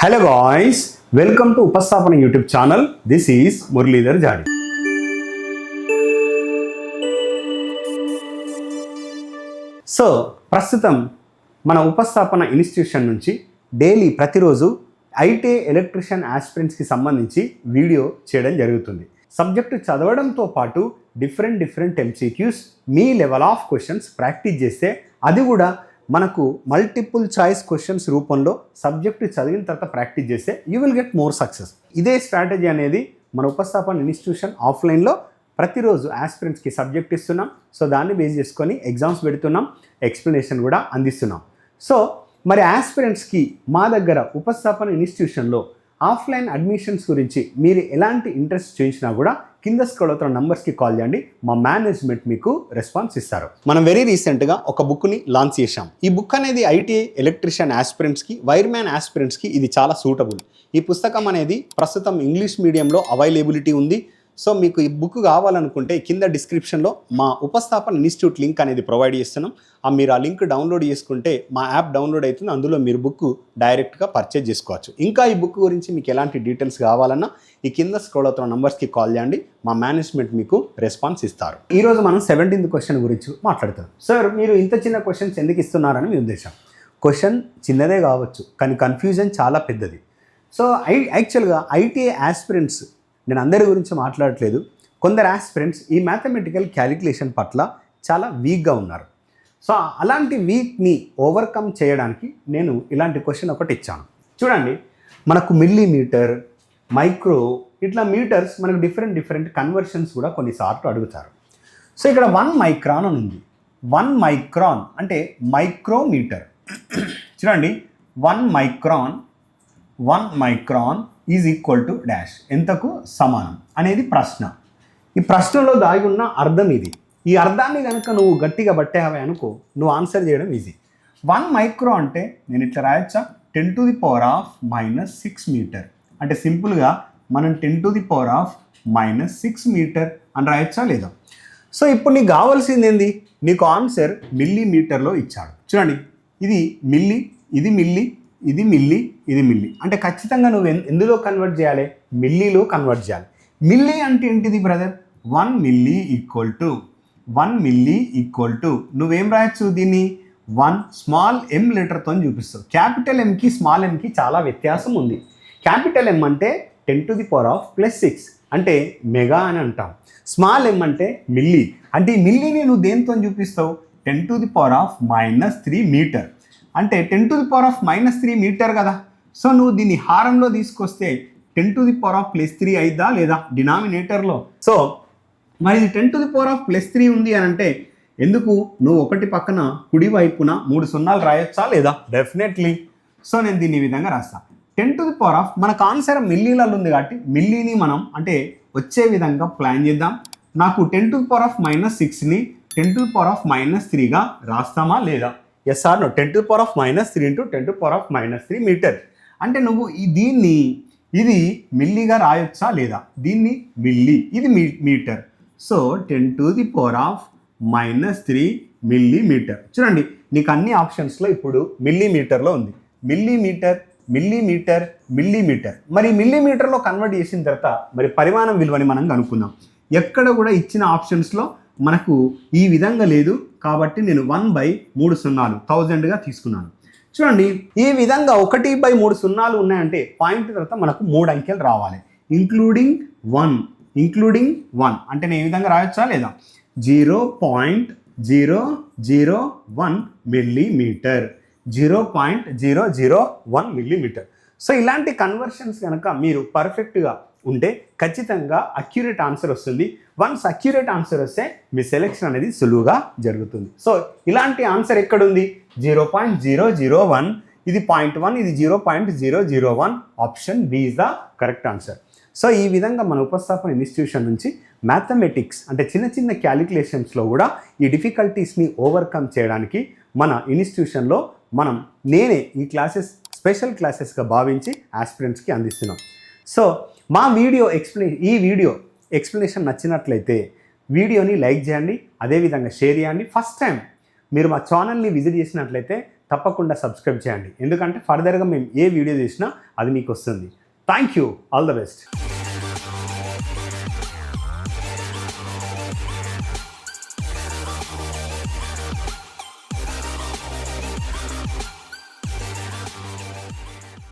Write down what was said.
Hello guys, welcome to Upastapana YouTube channel. This is Muralidhar Jadi. So ప్రస్తుతం మన ఉపస్థాపన institution నుంచి daily ప్రతిరోజు IT electrician ఆస్పిరెంట్స్కి సంబంధించి video చేయడం జరుగుతుంది. సబ్జెక్టు చదవడంతో పాటు different MCQs me level of questions practice చేస్తే అది కూడా మనకు మల్టిపుల్ చాయిస్ క్వశ్చన్స్ రూపంలో సబ్జెక్టు చదివిన తర్వాత ప్రాక్టీస్ చేస్తే you will get more success. ఇదే స్ట్రాటజీ అనేది మన ఉపస్థాపన ఇన్స్టిట్యూషన్ ఆఫ్లైన్లో ప్రతిరోజు ఆస్పిరెంట్స్కి సబ్జెక్ట్ ఇస్తున్నాం. సో దాన్ని బేస్ చేసుకొని ఎగ్జామ్స్ పెడుతున్నాం, ఎక్స్ప్లెనేషన్ కూడా అందిస్తున్నాం. సో మరి ఆస్పిరెంట్స్కి మా దగ్గర ఉపస్థాపన ఇన్స్టిట్యూషన్లో ఆఫ్లైన్ అడ్మిషన్స్ గురించి మీరు ఎలాంటి ఇంట్రెస్ట్ చూపించినా కూడా కింద స్క్రోల్ అవుతున్న నంబర్స్కి కాల్ చేయండి. మా మేనేజ్మెంట్ మీకు రెస్పాన్స్ ఇస్తారు. మనం వెరీ రీసెంట్గా ఒక బుక్ని లాంచ్ చేశాం. ఈ బుక్ అనేది ఐటీఐ ఎలక్ట్రీషియన్ ఆస్పిరెంట్స్కి, వైర్మ్యాన్ ఆస్పిరెంట్స్కి ఇది చాలా సూటబుల్. ఈ పుస్తకం అనేది ప్రస్తుతం ఇంగ్లీష్ మీడియంలో అవైలబిలిటీ ఉంది. సో మీకు ఈ బుక్ కావాలనుకుంటే కింద డిస్క్రిప్షన్లో మా ఉపస్థాపన ఇన్స్టిట్యూట్ లింక్ అనేది ప్రొవైడ్ చేస్తున్నాం. మీరు ఆ లింక్ డౌన్లోడ్ చేసుకుంటే మా యాప్ డౌన్లోడ్ అవుతుంది. అందులో మీరు బుక్ డైరెక్ట్గా పర్చేజ్ చేసుకోవచ్చు. ఇంకా ఈ బుక్ గురించి మీకు ఎలాంటి డీటెయిల్స్ కావాలన్నా ఈ కింద స్క్రోల్ అవుతున్న నంబర్స్కి కాల్ చేయండి. మా మేనేజ్మెంట్ మీకు రెస్పాన్స్ ఇస్తారు. ఈరోజు మనం 17th క్వశ్చన్ గురించి మాట్లాడుతాం. సార్ మీరు ఇంత చిన్న క్వశ్చన్స్ ఎందుకు ఇస్తున్నారని మీ ఉద్దేశం? క్వశ్చన్ చిన్నదే కావచ్చు కానీ కన్ఫ్యూజన్ చాలా పెద్దది. సో యాక్చువల్గా ఐటీఐ ఆస్పిరెంట్స్, నేను అందరి గురించి మాట్లాడట్లేదు, కొందరు ఆస్పిరెంట్స్ ఈ మ్యాథమెటికల్ క్యాలిక్యులేషన్ పట్ల చాలా వీక్గా ఉన్నారు. సో అలాంటి వీక్ని ఓవర్కమ్ చేయడానికి నేను ఇలాంటి క్వశ్చన్ ఒకటి ఇచ్చాను. చూడండి, మనకు మిల్లీమీటర్, మైక్రో, ఇట్లా మీటర్స్ మనకు డిఫరెంట్ కన్వర్షన్స్ కూడా కొన్నిసార్లు అడుగుతారు. సో ఇక్కడ 1 మైక్రాన్ అని ఉంది. 1 మైక్రాన్ అంటే మైక్రోమీటర్. చూడండి, 1 micron is equal to dash, ఎంతకు సమానం అనేది ప్రశ్న. ఈ ప్రశ్నలో దాగి ఉన్న అర్థం ఇది. ఈ అర్థాన్ని కనుక నువ్వు గట్టిగా పట్టావే అనుకో, నువ్వు ఆన్సర్ చేయడం ఈజీ. 1 మైక్రో అంటే నేను ఇట్లా రాయొచ్చా, 10⁻⁻6 మీటర్. అంటే సింపుల్గా మనం 10⁻⁻6 మీటర్ అని రాయొచ్చా లేదా? సో ఇప్పుడు నీకు కావాల్సింది ఏంది? నీకు ఆన్సర్ మిల్లీమీటర్లో ఇచ్చాడు. చూడండి, ఇది మిల్లీ, ఇది మిల్లీ, ఇది మిల్లీ, ఇది మిల్లీ. అంటే ఖచ్చితంగా నువ్వు ఎందులో కన్వర్ట్ చేయాలి? మిల్లీలో కన్వర్ట్ చేయాలి. మిల్లీ అంటే ఏంటిది బ్రదర్? 1 మిల్లీ ఈక్వల్ టు నువ్వేం రాయొచ్చు దీన్ని? 1 స్మాల్ m లెటర్తో చూపిస్తావు. క్యాపిటల్ ఎంకి స్మాల్ ఎంకి చాలా వ్యత్యాసం ఉంది. క్యాపిటల్ M అంటే 10⁻+6 అంటే మెగా అని అంటాం. స్మాల్ m అంటే మిల్లీ. అంటే ఈ మిల్లీని నువ్వు దేంతో చూపిస్తావు? 10⁻³ మీటర్. అంటే 10⁻³ మీటర్ కదా. సో నువ్వు దీన్ని హారంలో తీసుకొస్తే 10⁻+3 అయిద్దా లేదా డినామినేటర్లో? సో మరి ఇది 10⁻+3 ఉంది అని అంటే ఎందుకు నువ్వు ఒకటి పక్కన కుడి వైపున 3 సున్నాలు రాయొచ్చా లేదా? డెఫినెట్లీ. సో నేను దీన్ని ఈ విధంగా రాస్తాను. 10⁻, మనకు ఆన్సర్ మిల్లీలలో ఉంది కాబట్టి మిల్లీని మనం అంటే వచ్చే విధంగా ప్లాన్ చేద్దాం. నాకు 10⁻⁻6ని 10⁻⁻3గా రాస్తామా లేదా? Yes or no? 10⁻³ into 10⁻³ meter. అంటే నువ్వు ఇది మిల్లీగా రాయొచ్చా లేదా? దీన్ని మిల్లీ, ఇది మీటర్. So 10⁻³ millimetre. చూడండి, నీకు అన్ని ఆప్షన్స్లో ఇప్పుడు మిల్లీమీటర్లో ఉంది. మిల్లీమీటర్. మరి మిల్లీమీటర్లో కన్వర్ట్ చేసిన తర్వాత మరి పరిమాణం విలువని మనం కనుక్కుందాం. ఎక్కడ కూడా ఇచ్చిన ఆప్షన్స్లో మనకు ఈ విధంగా లేదు కాబట్టి నేను 1/3 సున్నాలు 1000గా తీసుకున్నాను. చూడండి, ఈ విధంగా 1/3 సున్నాలు ఉన్నాయంటే పాయింట్ తర్వాత మనకు 3 అంకెలు రావాలి. ఇంక్లూడింగ్ 1 అంటే నేను ఈ విధంగా రాయొచ్చా లేదా? 0.001 మిల్లీమీటర్. 0.001 మిల్లీమీటర్. సో ఇలాంటి కన్వర్షన్స్ కనుక మీరు పర్ఫెక్ట్గా ఉంటే ఖచ్చితంగా అక్యురేట్ ఆన్సర్ వస్తుంది. వన్స్ అక్యురేట్ ఆన్సర్ వస్తే మీ సెలెక్షన్ అనేది సులువుగా జరుగుతుంది. సో ఇలాంటి ఆన్సర్ ఎక్కడుంది? 0.001, ఇది 0.1, ఇది 0.001. Option B is the correct answer. So ఈ విధంగా మన ఉపస్థాపన ఇన్స్టిట్యూషన్ నుంచి మ్యాథమెటిక్స్ అంటే చిన్న క్యాలిక్యులేషన్స్లో కూడా ఈ డిఫికల్టీస్ని ఓవర్కమ్ చేయడానికి మన ఇన్స్టిట్యూషన్లో నేనే ఈ క్లాసెస్ స్పెషల్ క్లాసెస్గా భావించి ఆస్పిరెంట్స్కి అందిస్తున్నాం. సో మా ఈ వీడియో ఎక్స్ప్లెనేషన్ నచ్చినట్లయితే వీడియోని లైక్ చేయండి, అదేవిధంగా షేర్ చేయండి. ఫస్ట్ టైం మీరు మా ఛానల్ని విజిట్ చేసినట్లయితే తప్పకుండా సబ్స్క్రైబ్ చేయండి, ఎందుకంటే ఫర్దర్గా మేము ఏ వీడియో చేసినా అది మీకు వస్తుంది. Thank you, all the best.